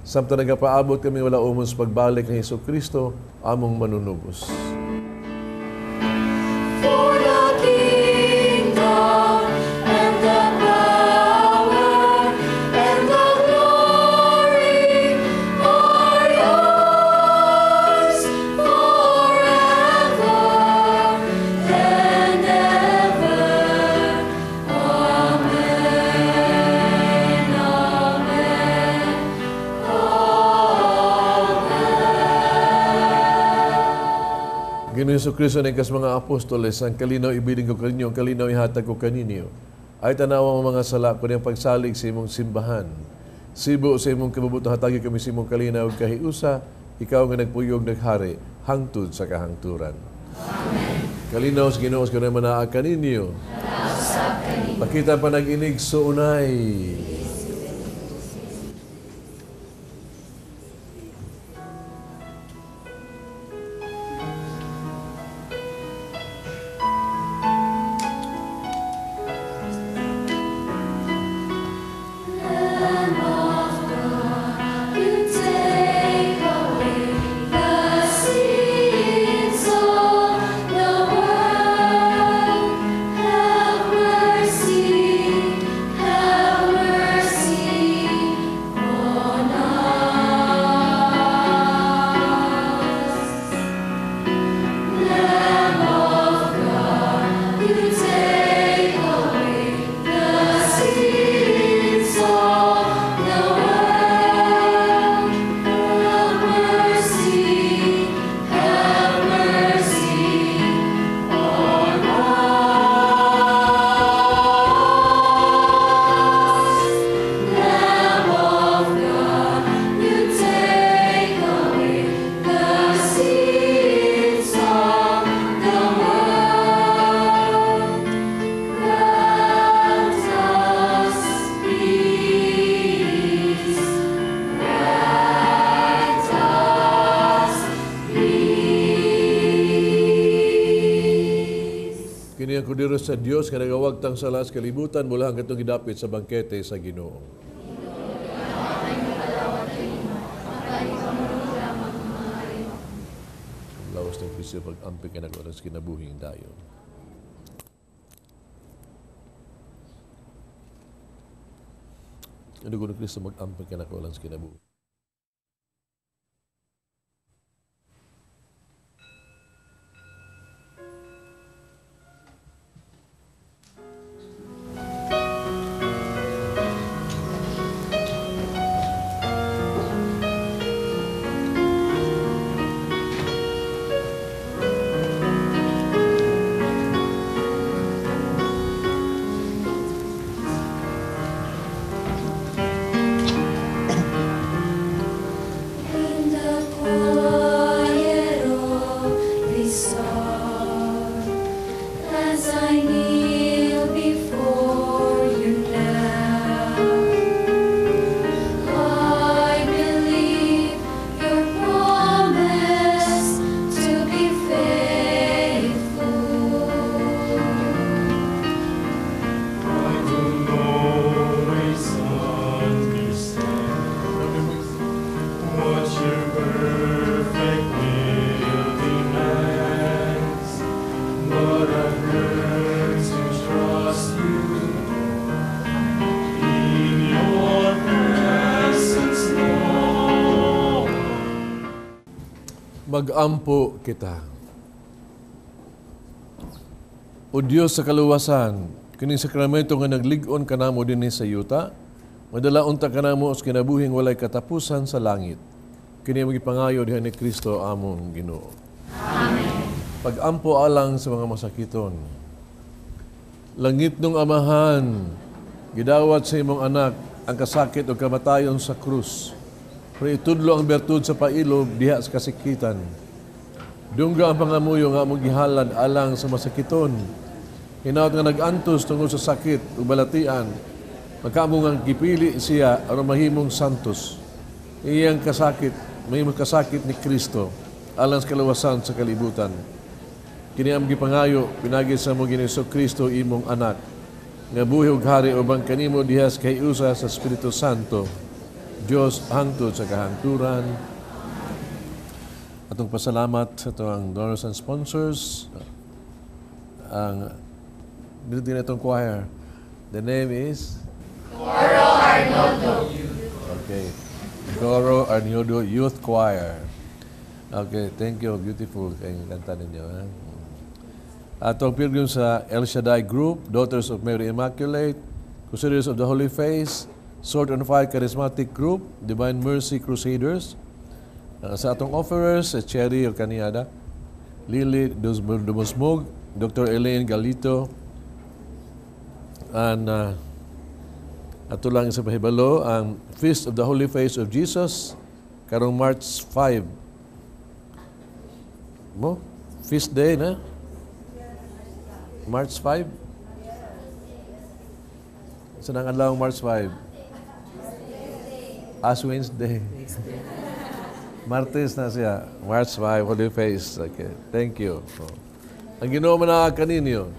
Samtang nagapaabot kami wala umon sa pagbalik ni Jesucristo, among manunubos. for the kingdom and the power and the glory are yours forever and ever. Amen. Amen. Ginoong Jesucristo ng kas mga apostoles, ang kalinaw ibiling ko kaninyo, ang kalinaw ihatag ko kaninyo. Ay tanawa ang mga sala ko niyang pagsalig sa imong simbahan. Sibo sa imong kabubuto, hatagi kami sa imong kalinaw kahiusa, ikaw nga nagpuyog naghari, hangtod sa kahangturan. Amen. Kalinaw sa Ginoo ko na manaa kaninyo. Pakita pa nag-inig so unay. You take away the sins of the world. Have mercy, have mercy. ang kudiro sa Dios nga nagawag tang sa lahat kalibutan mula hanggang itong gidapit sa bangkete sa Ginoo. Lawas ng Kristo pag-amping ka nag-oras kinabuhing dayon. Ano ko ng Kristo mag-amping ka nag-oras kinabuhing. In the quiet of this hour, as I kneel before you now, I believe your promise to be faithful. I don't always understand what your perfect will demands, but I've learned to trust you in your presence, Lord. Mag-ampo kita. O Diyos sa kaluwasan, kining sakramento nga naglig-on kanamo dinhi sa yuta, madalaon ta kanamo sa kinabuhing walay katapusan sa langit. Kini ang gipangayo diha ni Kristo among Ginoo. Amen. Pag-ampo alang sa mga masakiton. Langit nung amahan, gidawat sa imong anak ang kasakit o kamatayon sa krus. Pero itudlo ang bertud sa pailob diha sa kasikitan. Dungga ang pangamuyo nga among gihalad alang sa masakiton. Hinaut nga nag-antos tungod sa sakit o balatian, magkaamong ang gipili siya aron mahimong santos. Iyang kasakit, mahimong kasakit ni Kristo alang sa kaluwasan sa kalibutan. Kini ang gipangayo pinagi sa mo Ginoong Kristo imong anak nga buhi ug hari ubang kanimo diha sa kayusa sa Espiritu Santo, Dios hangtod sa kahangturan. Atong pasalamat sa itong donors and sponsors. Ang dito din itong choir. The name is? Goro Arnoldo. Okay. Goro Arnoldo Youth Choir. Okay, thank you. Beautiful kayong kanta ninyo. Atong pilgrim sa El Shaddai Group, Daughters of Mary Immaculate, Crusaders of the Holy Face, Sword and Fire Charismatic Group, Divine Mercy Crusaders. Sa atong offerers, Cherry Ocaniada, Lily Dumusmog, Dr. Elaine Galito, and ato lang sa pahibalo, ang Feast of the Holy Face of Jesus, karong March 5. Mo? Feast day na? March 5? Saan ang adlaw March 5? Ash Wednesday. Martes na siya. March 5, Holy Face. Okay. Thank you. Ang Ginoo man kaninyo.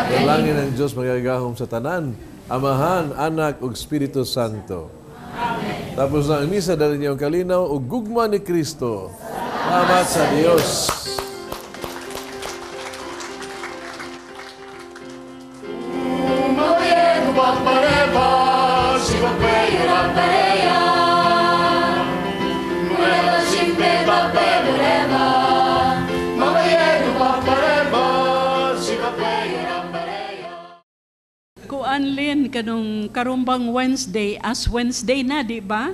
Dalangin ng Diyos magagahom sa tanan, Amahan, Anak, ug Espiritu Santo. Amen. Tapos na ang misa dali niyong kalinaw ug gugma ni Kristo. Salamat sa Dios. Kuanlin kanong karumbang Wednesday, as Wednesday na, di ba?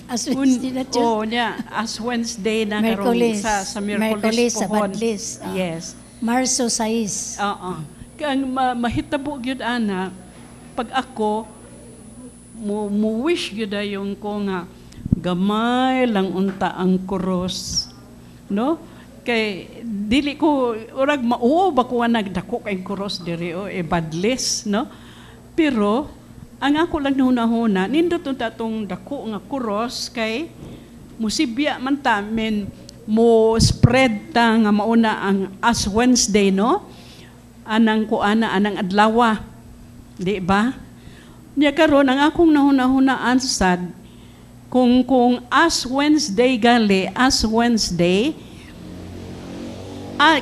As Wednesday na Diyos. Oh, niya, as Wednesday na Merkulis. sa Merkulis sa pohon. Badlis. Yes. Marso 6. Oo. Kang mahitabo gyud ana pag ako mo wish gyud yung ko nga gamay lang unta ang cross, no? Kay dili ko urag mauo ba ko nagdako kay cross diri o badlis, no? Pero ang ako lang nahuna-huna nindot unta tong dako nga cross kay musibya man ta men mo spread ta nga mauna ang as Wednesday, no? anang kuana anang adlawa. Di ba? Nya karon ang akong nahuna-hunaan sad kung Ash Wednesday gali, Ash Wednesday,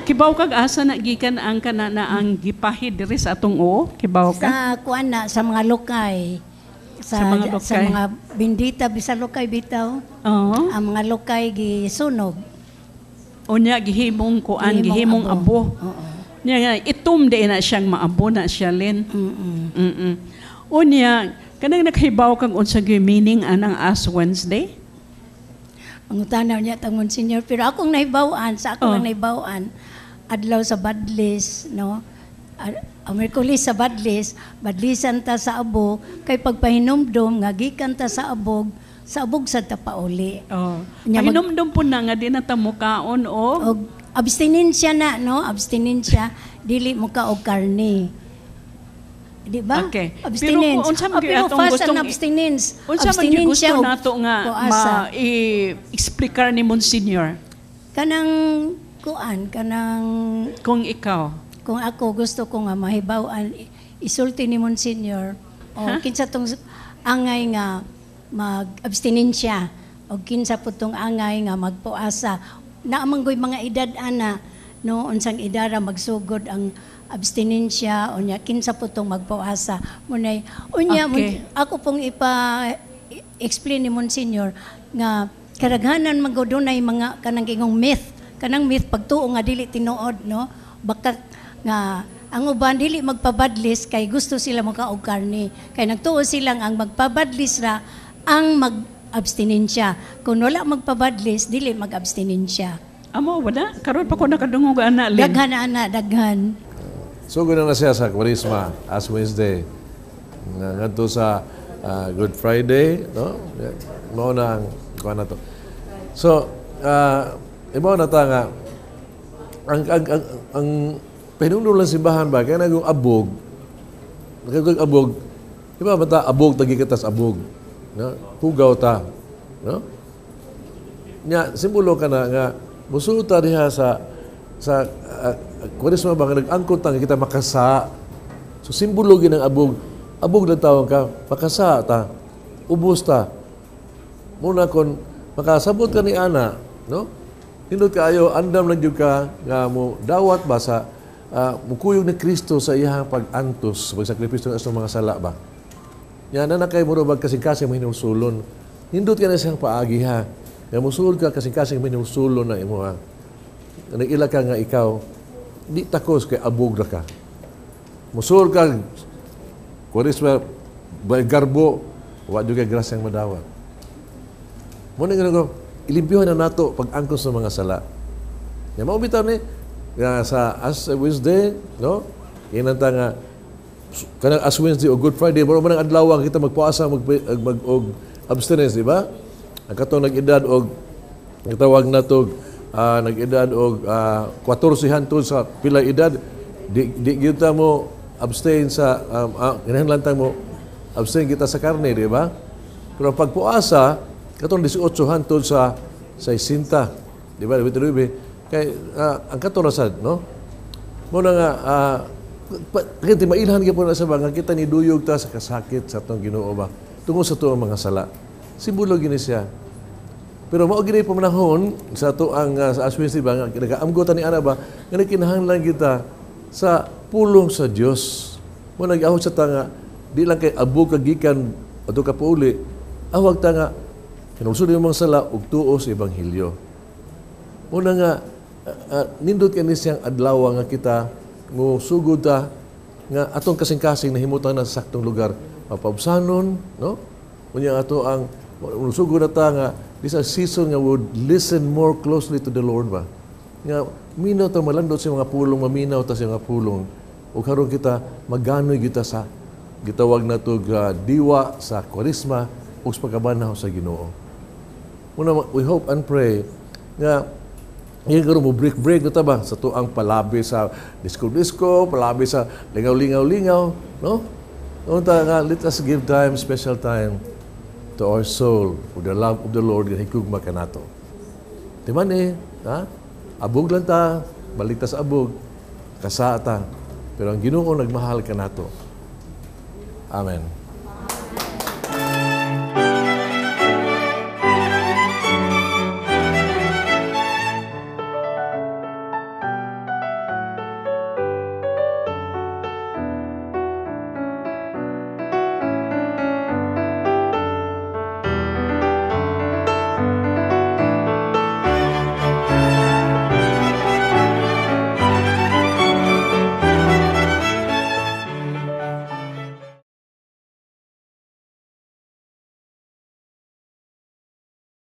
kibaw kag asa na gikan ang kanana ang gipahid diri sa atong kibaw ka? Sa kuana sa mga lokay. Sa mga lokay. Sa mga bindita bisa lokay bitaw. Oo. Ang mga lokay gisunog. Unya gihimong kuan, gihimong abo. Oo. Nya nga itom di na siyang maabo na siya lin. Unya kanang nakahibaw kag unsa gyud meaning anang Ash Wednesday? Ang utanaw niya tangon senior, pero akong nahibawan, sa ako lang nahibawan, adlaw sa Badlis, no? Merkulis sa Badlis, badlisan ta sa abog, kay pagpahinomdom, nga gikan ta sa abog sa tapauli. Oh. Pahinomdom po na nga di na ta mukaon og abstinensya na, no? Abstinensya, dili mo ka og karne. Di ba? Okay. Abstinence. Pero unsa man gyud pero atong fast gustong and abstinence. unsa man gyud gusto nato nga i-explicar ni Monsignor? Kanang kuan, kanang kung ikaw. Kung ako gusto ko nga mahibaw-an isulti ni Monsignor o kinsa tong angay nga mag-abstinensya o kinsa putong angay nga magpuasa. Naamang goy mga edad ana, no, unsang idara magsugod ang abstinensya unya kinsa putong magpuasa munay unya ako pong explain ni Monsignor nga karaghanan magudunay mga kanang gingong myth pagtuo nga dili tinuod, no, baka nga ang uban dili magpabadlis kay gusto sila makaog karne kay nagtuo silang ang magpabadlis ra ang mag-abstinensya, kung wala magpabadlis dili mag-abstinensya. Amo wala karon pa ko nakadungog ana lin. Daghan. So, gano'n na siya sa Kwaresma, Ash Wednesday. Ngadto sa Good Friday, no? Mao na ang kuha na to. So, ibaw na ta nga, ang pinunong lang simbahan ba, kaya naging abog, iba ba ta, abog, tagikatas abog. No? Hugaw ta. No? Nya, simbolo ka na nga, musuta diha sa Kwaresma ba nga nag-angkot ta kita makasa. So simbolo gyud ng abog. Abog lang tawag ka, makasa ta. Ubos ta. Muna kon makasabot ka ni ana, no? Hindot kaayo andam lang gyud ka nga mo dawat ba sa mukuyog ni Kristo sa iyang pag-antos, pagsakripisyo sa mga sala ba. Yan na kay mo bag kasing-kasing mahinusulon. Hindot ka na siyang paagi ha. Nga musul ka kasing-kasing mahinusulon na imo ha. Nag-ila ka nga ikaw, di takos kay abog na ka. Musul ka, Kwaresma, garbo, wa juga grasyang madawa. Muna nga ilimpyuhan na nato pag-angkos ng mga sala. Yan, maubitaw ni, sa Ash Wednesday, no? Inanta nga, kanang Ash Wednesday o Good Friday, mara man ang adlaw kita magpuasa, mag-abstinence, di ba? Ang katong nag-edad o, nagtawag na to, nag-edad o 14 hantod sa pila edad, di kita mo abstain sa, ginahanglan mo, abstain kita sa karne, di ba? Pero pagpuasa, katong 18 hantod sa 60, di ba? Kay, ang katong rasad, no? Muna nga, kaya mailhan ka po na sa mga kita ni duyog ta sa kasakit sa itong Ginoo ba? Tungkol sa itong mga sala. Simbolo gini siya. Pero mao gini pamanahon sa to ang sa Ash Wednesday ba nga nagaamgotan ni ana ba nga kinahanglan kita sa pulong sa Dios. Mo nag-ahod sa tanga di lang kay abog kagikan adto ka pauli. Awag ta nga kinulsod yung mga sala ug tuo sa ebanghelyo. Mo na nga nindot kani siyang adlaw nga kita mo sugod ta nga atong kasing-kasing nahimutan na sa saktong lugar mapabsanon, no? Unya ato ang sugod na ta nga this a season nga would listen more closely to the Lord ba. Nga minaw ta malandot sa mga pulong, maminaw ta sa mga pulong. O karon kita maganoy kita sa gitawag na to diwa sa Kwaresma ug sa pagkabanaw sa Ginoo. Muna we hope and pray nga ngayon karon mo break na ta ba sa tuang palabi sa disco, palabi sa lingaw-lingaw, no? Unta nga let us give time, special time to our soul for the love of the Lord nga higugma kanato. Timan ha? Abog lang ta, balik ta sa abog, kasata. Pero ang Ginoo nagmahal kanato. Amen.